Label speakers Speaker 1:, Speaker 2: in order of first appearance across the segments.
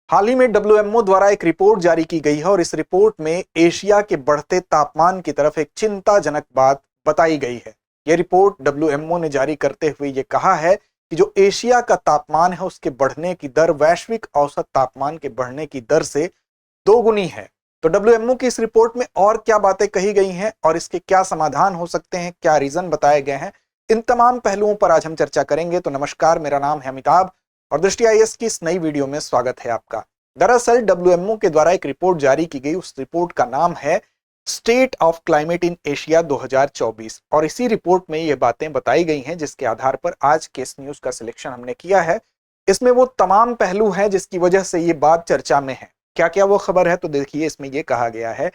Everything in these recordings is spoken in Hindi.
Speaker 1: हाल ही में डब्ल्यूएमओ द्वारा एक रिपोर्ट जारी की गई है और इस रिपोर्ट में एशिया के बढ़ते तापमान की तरफ एक चिंताजनक बात बताई गई है। यह रिपोर्ट डब्ल्यूएमओ ने जारी करते हुए यह कहा है कि जो एशिया का तापमान है उसके बढ़ने की दर वैश्विक औसत तापमान के बढ़ने की दर से दोगुनी है। तो डब्ल्यूएमओ की इस रिपोर्ट में और क्या बातें कही गई हैं और इसके क्या समाधान हो सकते हैं, क्या रीजन बताए गए हैं, इन तमाम पहलुओं पर आज हम चर्चा करेंगे। तो नमस्कार, मेरा नाम है अमिताभ और दृष्टि आईएएस की इस नई वीडियो में स्वागत है आपका। दरअसल डब्ल्यूएमओ के द्वारा एक रिपोर्ट जारी की गई, उस रिपोर्ट का नाम है state of climate in Asia 2024 और इसी रिपोर्ट में ये बातें बताई गई हैं जिसके आधार पर आज के इस न्यूज का सिलेक्शन हमने किया है। इसमें वो तमाम पहलू हैं जिसकी वजह से ये बात चर्चा में है। क्या क्या वो खबर है, तो देखिए इसमें यह कहा गया है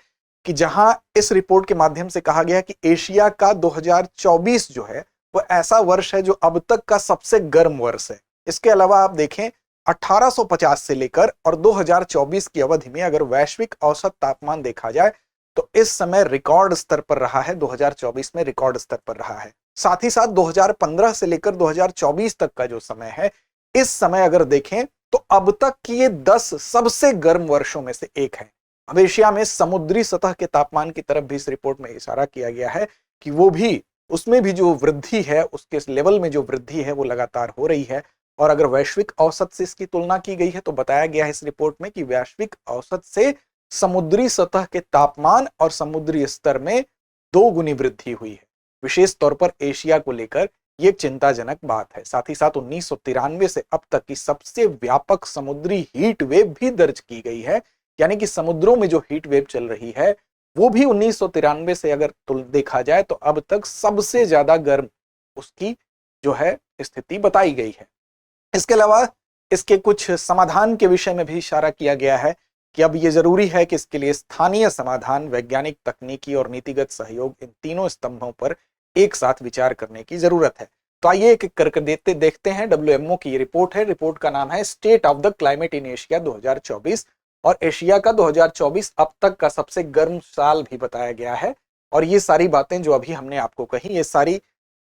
Speaker 1: कि जहां इस रिपोर्ट के माध्यम से कहा गया कि एशिया का 2024 जो है वो ऐसा वर्ष है जो अब तक का सबसे गर्म वर्ष है। इसके अलावा आप देखें 1850 से लेकर और 2024 की अवधि में अगर वैश्विक औसत तापमान देखा जाए तो इस समय रिकॉर्ड स्तर पर रहा है, 2024 में रिकॉर्ड स्तर पर रहा है। साथ ही साथ 2015 से लेकर 2024 तक का जो समय है, इस समय अगर देखें तो अब तक की ये 10 सबसे गर्म वर्षों में से एक है। अब एशिया में समुद्री सतह के तापमान की तरफ भी इस रिपोर्ट में इशारा किया गया है कि वो भी, उसमें भी जो वृद्धि है, उसके लेवल में जो वृद्धि है वो लगातार हो रही है। और अगर वैश्विक औसत से इसकी तुलना की गई है तो बताया गया है इस रिपोर्ट में कि वैश्विक औसत से समुद्री सतह के तापमान और समुद्री स्तर में 2 गुनी वृद्धि हुई है। विशेष तौर पर एशिया को लेकर ये एक चिंताजनक बात है। साथ ही साथ 1993 से अब तक की सबसे व्यापक समुद्री हीट वेव भी दर्ज की गई है, यानी कि समुद्रों में जो हीट वेव चल रही है वो भी 1993 से अगर देखा जाए तो अब तक सबसे ज्यादा गर्म उसकी जो है स्थिति बताई गई है। इसके अलावा इसके कुछ समाधान के विषय में भी इशारा किया गया है कि अब यह जरूरी है कि इसके लिए स्थानीय समाधान, वैज्ञानिक, तकनीकी और नीतिगत सहयोग, इन तीनों स्तंभों पर एक साथ विचार करने की जरूरत है। तो आइए एक एक करके देखते हैं। डब्ल्यूएमओ की ये रिपोर्ट है, रिपोर्ट का नाम है state of the climate in Asia 2024 और एशिया का 2024 अब तक का सबसे गर्म साल भी बताया गया है। और ये सारी बातें जो अभी हमने आपको कही, ये सारी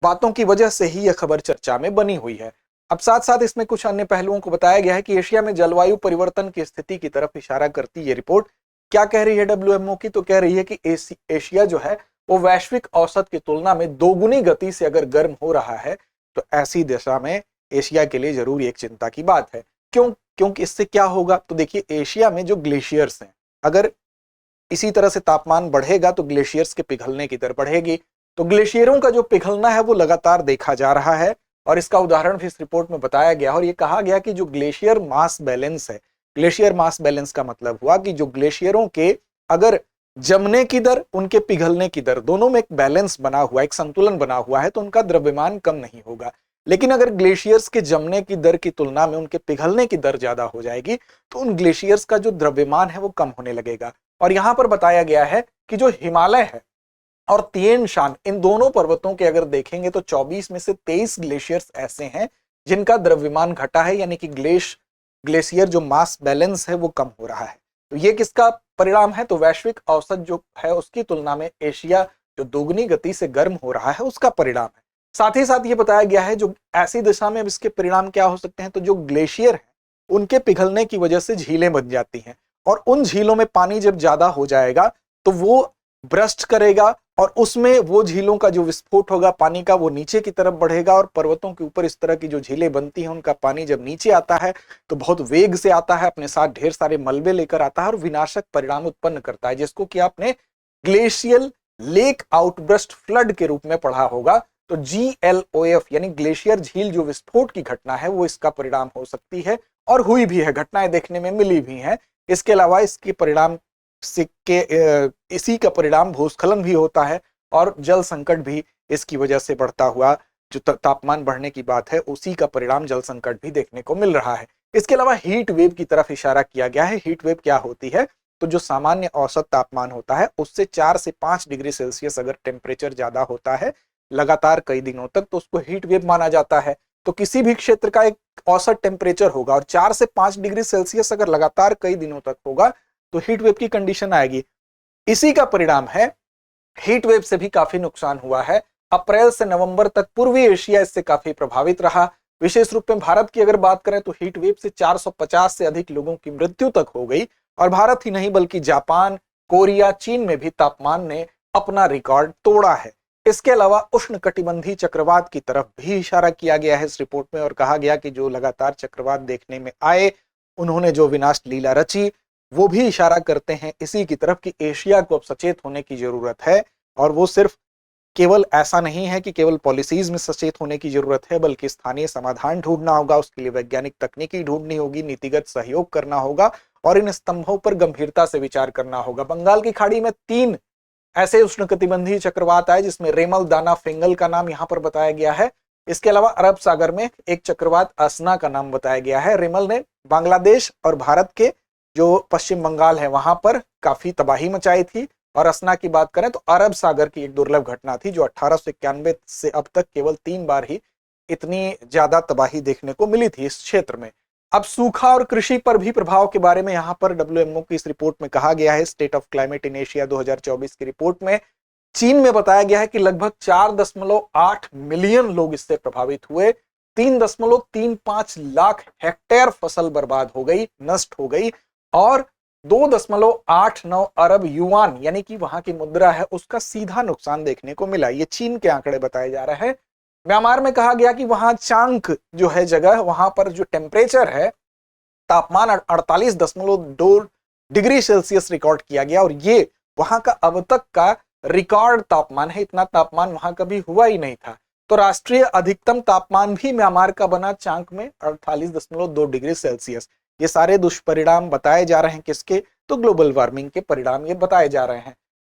Speaker 1: बातों की वजह से ही यह खबर चर्चा में बनी हुई है। अब साथ साथ इसमें कुछ अन्य पहलुओं को बताया गया है कि एशिया में जलवायु परिवर्तन की स्थिति की तरफ इशारा करती ये रिपोर्ट क्या कह रही है डब्ल्यूएमओ की, तो कह रही है कि एशिया जो है वो वैश्विक औसत की तुलना में 2 गुनी गति से अगर गर्म हो रहा है तो ऐसी दिशा में एशिया के लिए जरूर एक चिंता की बात है। क्योंकि इससे क्या होगा, तो देखिए एशिया में जो ग्लेशियर्स हैं, अगर इसी तरह से तापमान बढ़ेगा तो ग्लेशियर्स के पिघलने की दर बढ़ेगी। तो ग्लेशियरों का जो पिघलना है वो लगातार देखा जा रहा है और इसका उदाहरण भी इस रिपोर्ट में बताया गया और ये कहा गया कि जो ग्लेशियर मास बैलेंस है, ग्लेशियर मास बैलेंस का मतलब हुआ कि जो ग्लेशियरों के अगर जमने की दर, उनके पिघलने की दर, दोनों में एक बैलेंस बना हुआ, एक संतुलन बना हुआ है तो उनका द्रव्यमान कम नहीं होगा। लेकिन अगर ग्लेशियर्स के जमने की दर की तुलना में उनके पिघलने की दर ज्यादा हो जाएगी तो उन ग्लेशियर्स का जो द्रव्यमान है वो कम होने लगेगा। और यहां पर बताया गया है कि जो हिमालय है और तिएन शान, इन दोनों पर्वतों के अगर देखेंगे तो 24 में से 23 ग्लेशियर्स ऐसे हैं जिनका द्रव्यमान घटा है, यानी कि ग्लेशियर जो मास बैलेंस है वो कम हो रहा है। तो ये किसका परिणाम है, तो वैश्विक औसत जो है उसकी तुलना में एशिया जो दोगुनी गति से गर्म हो रहा है उसका परिणाम है। साथ ही साथ ये बताया गया है जो ऐसी दिशा में अब इसके परिणाम क्या हो सकते हैं, तो जो ग्लेशियर है उनके पिघलने की वजह से झीलें बन जाती हैं और उन झीलों में पानी जब ज्यादा हो जाएगा तो वो ब्रस्ट करेगा और उसमें वो झीलों का जो विस्फोट होगा पानी का वो नीचे की तरफ बढ़ेगा और पर्वतों के ऊपर इस तरह की जो झीलें बनती हैं उनका पानी जब नीचे आता है तो बहुत वेग से आता है, अपने साथ ढेर सारे मलबे लेकर आता है और विनाशक परिणाम उत्पन्न करता है, जिसको कि आपने ग्लेशियल लेक आउटबर्स्ट फ्लड के रूप में पढ़ा होगा। तो GLOF यानी ग्लेशियर झील जो विस्फोट की घटना है वो इसका परिणाम हो सकती है और हुई भी है, घटनाएं देखने में मिली भी हैं। इसके अलावा इसके परिणाम इसी का परिणाम भूस्खलन भी होता है और जल संकट भी इसकी वजह से बढ़ता हुआ, जो तापमान बढ़ने की बात है उसी का परिणाम जल संकट भी देखने को मिल रहा है। इसके अलावा हीट वेव की तरफ इशारा किया गया है। हीट वेव क्या होती है, तो जो सामान्य औसत तापमान होता है उससे 4 से 5 डिग्री सेल्सियस अगर टेम्परेचर ज्यादा होता है लगातार कई दिनों तक तो उसको हीट वेव माना जाता है। तो किसी भी क्षेत्र का एक औसत टेम्परेचर होगा और 4 से 5 डिग्री सेल्सियस अगर लगातार कई दिनों तक होगा तो हीट वेव की कंडीशन आएगी। इसी का परिणाम है, हीट वेव से भी काफी नुकसान हुआ है। अप्रैल से नवंबर तक पूर्वी एशिया इससे काफी प्रभावित रहा। विशेष रूप में भारत की अगर बात करें तो हीट वेव से 450 से अधिक लोगों की मृत्यु तक हो गई। और भारत ही नहीं बल्कि जापान, कोरिया, चीन में भी तापमान ने अपना रिकॉर्ड तोड़ा है। इसके अलावा उष्णकटिबंधीय चक्रवात की तरफ भी इशारा किया गया है इस रिपोर्ट में, और कहा गया कि जो लगातार चक्रवात देखने में आए, उन्होंने जो विनाश लीला रची, वो भी इशारा करते हैं इसी की तरफ कि एशिया को अब सचेत होने की जरूरत है। और वो सिर्फ केवल ऐसा नहीं है कि केवल पॉलिसीज में सचेत होने की जरूरत है, बल्कि स्थानीय समाधान ढूंढना होगा, उसके लिए वैज्ञानिक तकनीकी ढूंढनी होगी, नीतिगत सहयोग करना होगा और इन स्तंभों पर गंभीरता से विचार करना होगा। बंगाल की खाड़ी में 3 ऐसे उष्णकटिबंधीय चक्रवात आए, जिसमें रेमल, दाना, फिंगल का नाम यहाँ पर बताया गया है। इसके अलावा अरब सागर में एक चक्रवात असना का नाम बताया गया है। रेमल ने बांग्लादेश और भारत के जो पश्चिम बंगाल है वहां पर काफी तबाही मचाई थी। और असना की बात करें तो अरब सागर की एक दुर्लभ घटना थी, जो 1891 से अब तक केवल 3 बार ही इतनी ज्यादा तबाही देखने को मिली थी इस क्षेत्र में। अब सूखा और कृषि पर भी प्रभाव के बारे में यहाँ पर डब्ल्यूएमओ की इस रिपोर्ट में कहा गया है। State of climate in Asia 2024 की रिपोर्ट में चीन में बताया गया है कि लगभग 4.8 मिलियन लोग इससे प्रभावित हुए। 3.35 लाख हेक्टेयर फसल बर्बाद हो गई, नष्ट हो गई। और 2.89 अरब युआन यानी कि वहां की मुद्रा है, उसका सीधा नुकसान देखने को मिला। ये चीन के आंकड़े बताए जा रहे हैं। म्यांमार में कहा गया कि वहां चांग जो है जगह, वहां पर जो टेम्परेचर है, तापमान 48.2 डिग्री सेल्सियस रिकॉर्ड किया गया। और ये वहां का अब तक का रिकॉर्ड तापमान है। इतना तापमान वहां कभी हुआ ही नहीं था। तो राष्ट्रीय अधिकतम तापमान भी म्यांमार का बना चांग में 48.2 डिग्री सेल्सियस। ये सारे दुष्परिणाम बताए जा रहे हैं किसके? तो ग्लोबल वार्मिंग के परिणाम ये बताए जा रहे हैं।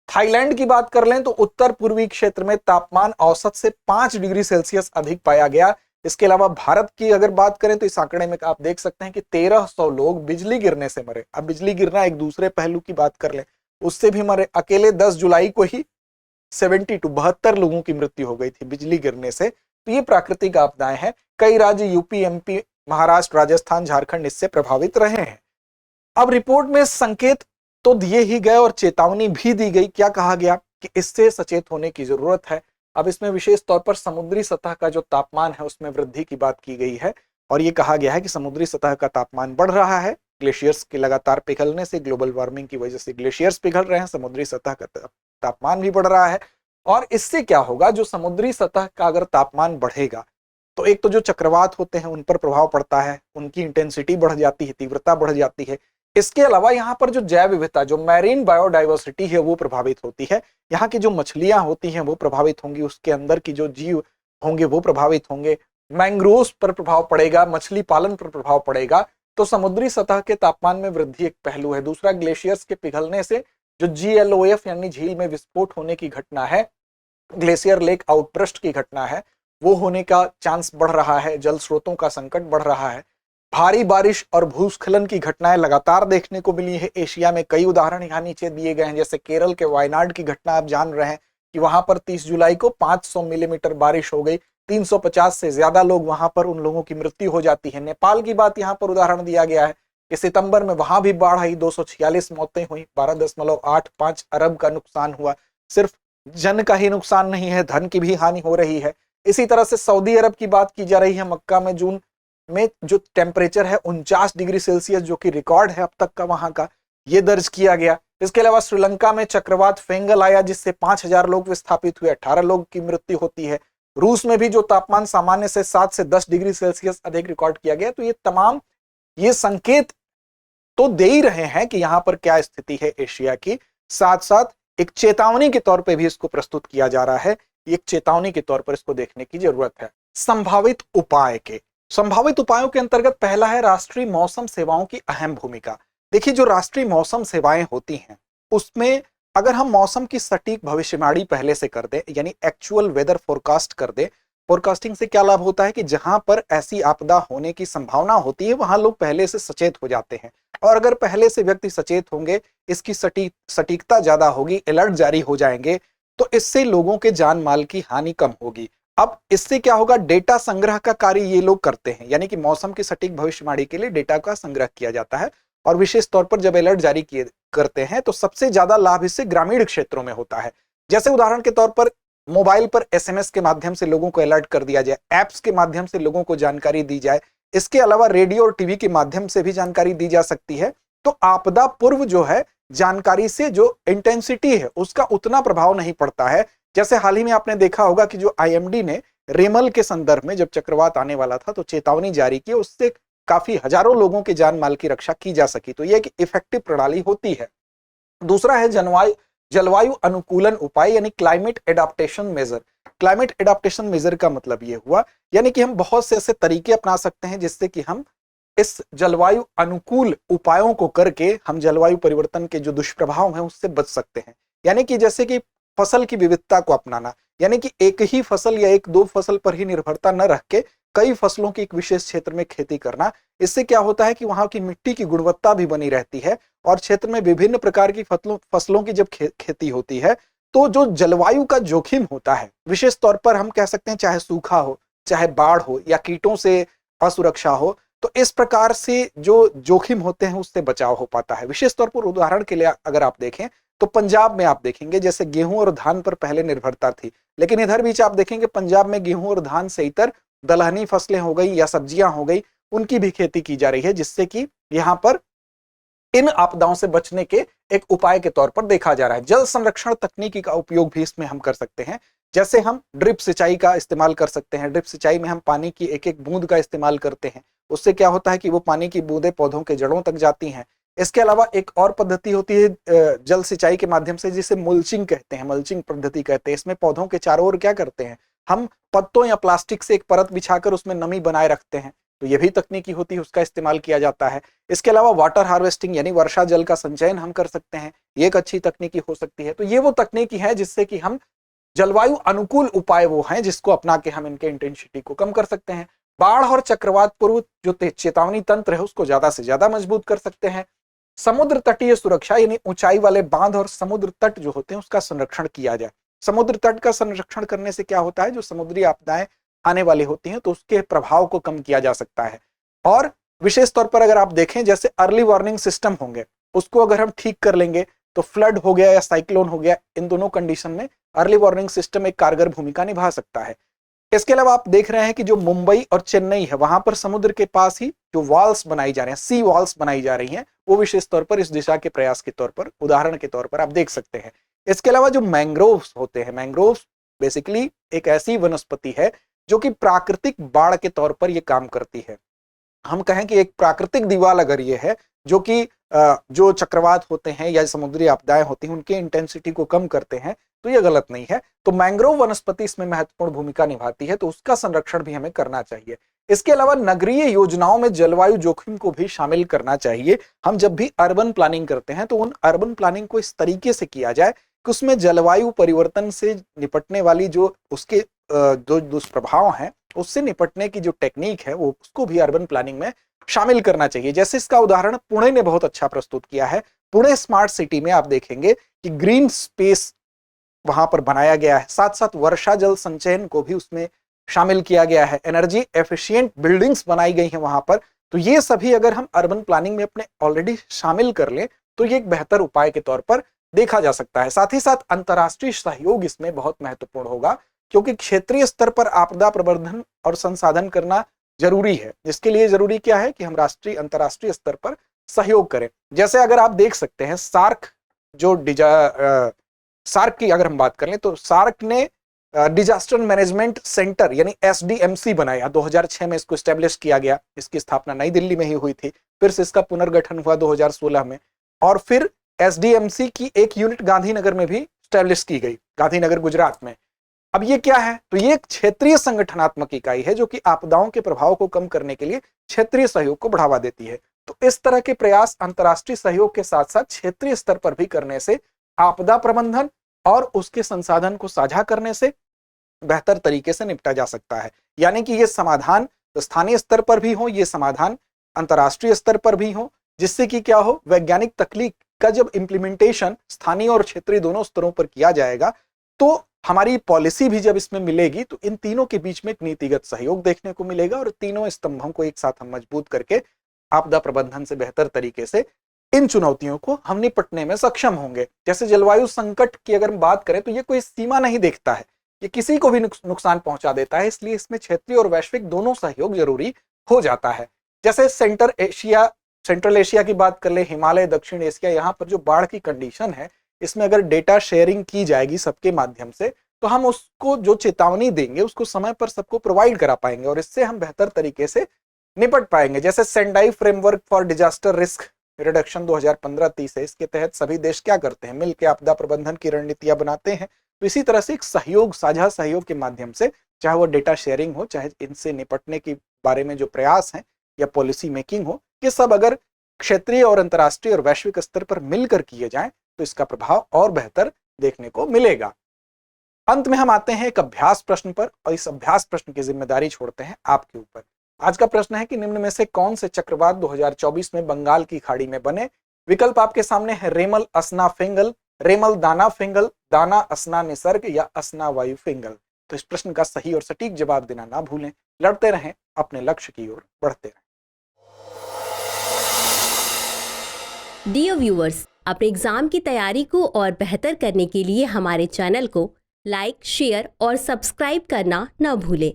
Speaker 1: थाईलैंड की बात कर लें तो उत्तर पूर्वी क्षेत्र में तापमान औसत से 5 डिग्री सेल्सियस अधिक पाया गया। इसके अलावा भारत की अगर बात करें तो इस आंकड़े में आप देख सकते हैं कि 1300 लोग बिजली गिरने से मरे। अब बिजली गिरना एक दूसरे पहलू की बात कर लें, उससे भी मरे। अकेले 10 जुलाई को ही 72 लोगों की मृत्यु हो गई थी बिजली गिरने से। तो ये प्राकृतिक आपदाएं हैं। कई राज्य यूपी, एमपी, महाराष्ट्र, राजस्थान, झारखंड इससे प्रभावित रहे हैं। अब रिपोर्ट में संकेत तो दिए ही गए और चेतावनी भी दी गई। क्या कहा गया कि इससे सचेत होने की जरूरत है। अब इसमें विशेष तौर पर समुद्री सतह का जो तापमान है उसमें वृद्धि की बात की गई है। और ये कहा गया है कि समुद्री सतह का तापमान बढ़ रहा है। ग्लेशियर्स के लगातार पिघलने से, ग्लोबल वार्मिंग की वजह से ग्लेशियर्स पिघल रहे हैं, समुद्री सतह का तापमान भी बढ़ रहा है। और इससे क्या होगा, जो समुद्री सतह का अगर तापमान बढ़ेगा तो एक तो जो चक्रवात होते हैं उन पर प्रभाव पड़ता है, उनकी इंटेंसिटी बढ़ जाती है, तीव्रता बढ़ जाती है। इसके अलावा यहाँ पर जो जैव विविधता, जो मैरीन बायोडाइवर्सिटी है, वो प्रभावित होती है। यहाँ की जो मछलियां होती हैं वो प्रभावित होंगी, उसके अंदर की जो जीव होंगे वो प्रभावित होंगे। मैंग्रोव्स पर प्रभाव पड़ेगा, मछली पालन पर प्रभाव पड़ेगा। तो समुद्री सतह के तापमान में वृद्धि एक पहलू है। दूसरा, ग्लेशियर्स के पिघलने से जो GLOF यानी झील में विस्फोट होने की घटना है, ग्लेशियर लेक आउटब्रस्ट की घटना है, वो होने का चांस बढ़ रहा है। जल स्रोतों का संकट बढ़ रहा है। भारी बारिश और भूस्खलन की घटनाएं लगातार देखने को मिली है एशिया में। कई उदाहरण यहाँ नीचे दिए गए हैं, जैसे केरल के वायनाड की घटना। आप जान रहे हैं कि वहां पर 30 जुलाई को 500 मिलीमीटर बारिश हो गई। 350 से ज्यादा लोग वहां पर, उन लोगों की मृत्यु हो जाती है। नेपाल की बात यहाँ पर उदाहरण दिया गया है कि सितंबर में वहां भी बाढ़ आई, 246 मौतें हुई, 12.85 अरब का नुकसान हुआ। सिर्फ जन का ही नुकसान नहीं है, धन की भी हानि हो रही है। इसी तरह से सऊदी अरब की बात की जा रही है। मक्का में जून में जो टेम्परेचर है 49 डिग्री सेल्सियस, जो कि रिकॉर्ड है अब तक का वहां का, ये दर्ज किया गया। इसके अलावा श्रीलंका में चक्रवात फेंगल आया, जिससे 5000 लोग विस्थापित हुए, 18 लोग की मृत्यु होती है। रूस में भी जो तापमान सामान्य से 7 से 10 डिग्री सेल्सियस अधिक रिकॉर्ड किया गया। तो ये तमाम ये संकेत तो दे ही रहे हैं कि यहाँ पर क्या स्थिति है एशिया की। साथ साथ एक चेतावनी के तौर पर भी इसको प्रस्तुत किया जा रहा है। एक चेतावनी के तौर पर इसको देखने की जरूरत है। संभावित उपायों के अंतर्गत पहला है राष्ट्रीय मौसम सेवाओं की अहम भूमिका। देखिए, जो राष्ट्रीय मौसम सेवाएं होती हैं उसमें अगर हम मौसम की सटीक भविष्यवाणी पहले से कर दें, यानी एक्चुअल वेदर फोरकास्ट कर दें। फोरकास्टिंग से क्या लाभ होता है कि जहां पर ऐसी आपदा होने की संभावना होती है वहां लोग पहले से सचेत हो जाते हैं। और अगर पहले से व्यक्ति सचेत होंगे, इसकी सटीकता ज्यादा होगी, अलर्ट जारी हो जाएंगे, तो इससे लोगों के जान माल की हानि कम होगी। अब इससे क्या होगा, डेटा संग्रह का कार्य ये लोग करते हैं, यानी कि मौसम की सटीक भविष्यवाणी के लिए डेटा का संग्रह किया जाता है। और विशेष तौर पर जब अलर्ट जारी किए करते हैं तो सबसे ज्यादा लाभ इससे ग्रामीण क्षेत्रों में होता है। जैसे उदाहरण के तौर पर मोबाइल पर एसएमएस के माध्यम से लोगों को अलर्ट कर दिया जाए, एप्स के माध्यम से लोगों को जानकारी दी जाए, इसके अलावा रेडियो और टीवी के माध्यम से भी जानकारी दी जा सकती है। तो आपदा पूर्व जो है जानकारी से जो इंटेंसिटी है उसका उतना प्रभाव नहीं पड़ता है। जैसे हाल ही में आपने देखा होगा कि जो आईएमडी ने रेमल के संदर्भ में जब चक्रवात आने वाला था तो चेतावनी जारी की, उससे काफी हजारों लोगों के जान माल की रक्षा की जा सकी। तो यह एक इफेक्टिव प्रणाली होती है। दूसरा है जलवायु अनुकूलन उपाय यानी climate adaptation measure. Climate adaptation measure का मतलब यह हुआ यानी कि हम बहुत से ऐसे तरीके अपना सकते हैं जिससे कि हम इस जलवायु अनुकूल उपायों को करके हम जलवायु परिवर्तन के जो दुष्प्रभाव हैं उससे बच सकते हैं। यानी कि जैसे कि फसल की विविधता को अपनाना, यानी कि एक ही फसल या एक दो फसल पर ही निर्भरता न रख के कई फसलों की एक विशेष क्षेत्र में खेती करना। इससे क्या होता है कि वहां की मिट्टी की गुणवत्ता भी बनी रहती है और क्षेत्र में विभिन्न प्रकार की फसलों की जब खेती होती है तो जो जलवायु का जोखिम होता है, विशेष तौर पर हम कह सकते हैं चाहे सूखा हो, चाहे बाढ़ हो या कीटों से असुरक्षा हो, तो इस प्रकार से जो जोखिम होते हैं उससे बचाव हो पाता है। विशेष तौर पर उदाहरण के लिए अगर आप देखें तो पंजाब में आप देखेंगे जैसे गेहूं और धान पर पहले निर्भरता थी, लेकिन इधर बीच आप देखेंगे पंजाब में गेहूं और धान से इतर दलहनी फसलें हो गई या सब्जियां हो गई, उनकी भी खेती की जा रही है, जिससे कि यहाँ पर इन आपदाओं से बचने के एक उपाय के तौर पर देखा जा रहा है। जल संरक्षण तकनीकी का उपयोग भी इसमें हम कर सकते हैं। जैसे हम ड्रिप सिंचाई का इस्तेमाल कर सकते हैं। ड्रिप सिंचाई में हम पानी की एक एक बूंद का इस्तेमाल करते हैं, उससे क्या होता है कि वो पानी की बूंदें पौधों के जड़ों तक जाती हैं। इसके अलावा एक और पद्धति होती है जल सिंचाई के माध्यम से, जिसे मल्चिंग कहते हैं, मल्चिंग पद्धति कहते हैं। इसमें पौधों के चारों ओर क्या करते हैं, हम पत्तों या प्लास्टिक से एक परत बिछाकर उसमें नमी बनाए रखते हैं, तो ये भी तकनीकी होती है, उसका इस्तेमाल किया जाता है। इसके अलावा वाटर हार्वेस्टिंग यानी वर्षा जल का संचयन हम कर सकते हैं, ये एक अच्छी तकनीकी हो सकती है। तो ये वो तकनीकी है जिससे कि हम जलवायु अनुकूल उपाय वो हैं जिसको अपना के हम इनके इंटेंसिटी को कम कर सकते हैं। बाढ़ और चक्रवात पूर्व जो चेतावनी तंत्र है उसको ज्यादा से ज्यादा मजबूत कर सकते हैं। समुद्र तटीय सुरक्षा यानी ऊंचाई वाले बांध और समुद्र तट जो होते हैं उसका संरक्षण किया जाए। समुद्र तट का संरक्षण करने से क्या होता है, जो समुद्री आपदाएं आने वाली होती हैं तो उसके प्रभाव को कम किया जा सकता है। और विशेष तौर पर अगर आप देखें जैसे अर्ली वार्निंग सिस्टम होंगे, उसको अगर हम ठीक कर लेंगे तो फ्लड हो गया या साइक्लोन हो गया, इन दोनों कंडीशन में अर्ली वार्निंग सिस्टम एक कारगर भूमिका निभा सकता है। इसके अलावा आप देख रहे हैं कि जो मुंबई और चेन्नई है वहां पर समुद्र के पास ही जो वॉल्स बनाई जा रहे हैं, सी वॉल्स बनाई जा रही हैं, वो विशेष तौर पर इस दिशा के प्रयास के तौर पर उदाहरण के तौर पर आप देख सकते हैं। इसके अलावा जो मैंग्रोव्स होते हैं, मैंग्रोव्स बेसिकली एक ऐसी वनस्पति है जो कि प्राकृतिक बाड़ के तौर पर ये काम करती है। हम कहें कि एक प्राकृतिक दीवार अगर ये है जो कि जो चक्रवात होते हैं या समुद्री आपदाएं होती हैं उनके इंटेंसिटी को कम करते हैं, तो ये गलत नहीं है। तो मैंग्रोव वनस्पति इसमें महत्वपूर्ण भूमिका निभाती है, तो उसका संरक्षण भी हमें करना चाहिए। इसके अलावा नगरीय योजनाओं में जलवायु जोखिम को भी शामिल करना चाहिए। हम जब भी अर्बन प्लानिंग करते हैं तो उन अर्बन प्लानिंग को इस तरीके से किया जाए कि उसमें जलवायु परिवर्तन से निपटने वाली जो उसके जो दुष्प्रभाव हैं उससे निपटने की जो टेक्निक है वो उसको भी अर्बन प्लानिंग में शामिल करना चाहिए। जैसे इसका उदाहरण पुणे ने बहुत अच्छा प्रस्तुत किया है। पुणे स्मार्ट सिटी में आप देखेंगे कि ग्रीन स्पेस वहां पर बनाया गया है, साथ साथ वर्षा जल संचयन को भी उसमें शामिल किया गया है, एनर्जी एफिशिएंट बिल्डिंग्स बनाई गई हैं वहां पर। तो ये सभी अगर हम अर्बन प्लानिंग में अपने ऑलरेडी शामिल कर लें तो ये एक बेहतर उपाय के तौर पर देखा जा सकता है। साथ ही साथ अंतर्राष्ट्रीय सहयोग इसमें बहुत महत्वपूर्ण होगा, क्योंकि क्षेत्रीय स्तर पर आपदा प्रबंधन और संसाधन करना जरूरी है। इसके लिए जरूरी क्या है कि हम राष्ट्रीय अंतर्राष्ट्रीय स्तर पर सहयोग करें। जैसे अगर आप देख सकते हैं सार्क जो सार्क की अगर हम बात कर लें तो सार्क ने डिजास्टर मैनेजमेंट सेंटर यानी एसडीएमसी बनाया, 2006 में इसको एस्टेब्लिश किया गया। इसकी स्थापना नई दिल्ली में ही हुई थी, फिर से इसका पुनर्गठन हुआ 2016 में, और फिर एसडीएमसी की एक यूनिट गांधीनगर में भी एस्टेब्लिश की गई, गांधीनगर गुजरात में। अब ये क्या है, तो ये एक क्षेत्रीय संगठनात्मक इकाई है जो कि आपदाओं के प्रभाव को कम करने के लिए क्षेत्रीय सहयोग को बढ़ावा देती है। तो इस तरह के प्रयास अंतर्राष्ट्रीय सहयोग के साथ साथ क्षेत्रीय स्तर पर भी करने से आपदा प्रबंधन और उसके संसाधन को साझा करने से बेहतर तरीके से निपटा जा सकता है। यानी कि ये समाधान स्थानीय स्तर पर भी हो, ये समाधान अंतर्राष्ट्रीय स्तर पर भी हो, जिससे कि क्या हो, वैज्ञानिक तकनीक का जब इम्प्लीमेंटेशन स्थानीय और क्षेत्रीय दोनों स्तरों पर किया जाएगा तो हमारी पॉलिसी भी जब इसमें मिलेगी तो इन तीनों के बीच में एक नीतिगत सहयोग देखने को मिलेगा और तीनों स्तंभों को एक साथ हम मजबूत करके आपदा प्रबंधन से बेहतर तरीके से इन चुनौतियों को हम निपटने में सक्षम होंगे। जैसे जलवायु संकट की अगर हम बात करें तो ये कोई सीमा नहीं देखता है ये किसी को भी नुकसान पहुंचा देता है, इसलिए इसमें क्षेत्रीय और वैश्विक दोनों सहयोग जरूरी हो जाता है। जैसे सेंट्रल एशिया की बात कर ले, हिमालय, दक्षिण एशिया, यहाँ पर जो बाढ़ की कंडीशन है, इसमें अगर डेटा शेयरिंग की जाएगी सबके माध्यम से, तो हम उसको जो चेतावनी देंगे उसको समय पर सबको प्रोवाइड करा पाएंगे और इससे हम बेहतर तरीके से निपट पाएंगे। जैसे Sendai framework for disaster risk reduction 2015-30 है, इसके तहत सभी देश क्या करते हैं, मिलकर आपदा प्रबंधन की रणनीतियां बनाते हैं। तो इसी तरह से एक सहयोग, साझा सहयोग के माध्यम से, चाहे वो डेटा शेयरिंग हो, चाहे इनसे निपटने के बारे में जो प्रयास हैं या पॉलिसी मेकिंग हो, ये सब अगर क्षेत्रीय और अंतर्राष्ट्रीय और वैश्विक स्तर पर मिलकर किए जाएं तो इसका प्रभाव और बेहतर देखने को मिलेगा। अंत में हम आते हैं एक अभ्यास प्रश्न पर और इस अभ्यास प्रश्न की जिम्मेदारी छोड़ते हैं आपके ऊपर। आज का प्रश्न है कि निम्न में से कौन से चक्रवात 2024 में बंगाल की खाड़ी में बने। विकल्प आपके सामने है रेमल असना फिंगल, रेमल दाना फिंगल, दाना असना निसर्ग या असना वायु फिंगल। तो इस प्रश्न का सही और सटीक जवाब देना ना भूलें। लड़ते रहें, अपने लक्ष्य की ओर बढ़ते रहें।
Speaker 2: डियर व्यूअर्स, अपने एग्जाम की तैयारी को और बेहतर करने के लिए हमारे चैनल को लाइक, शेयर और सब्सक्राइब करना न भूलें।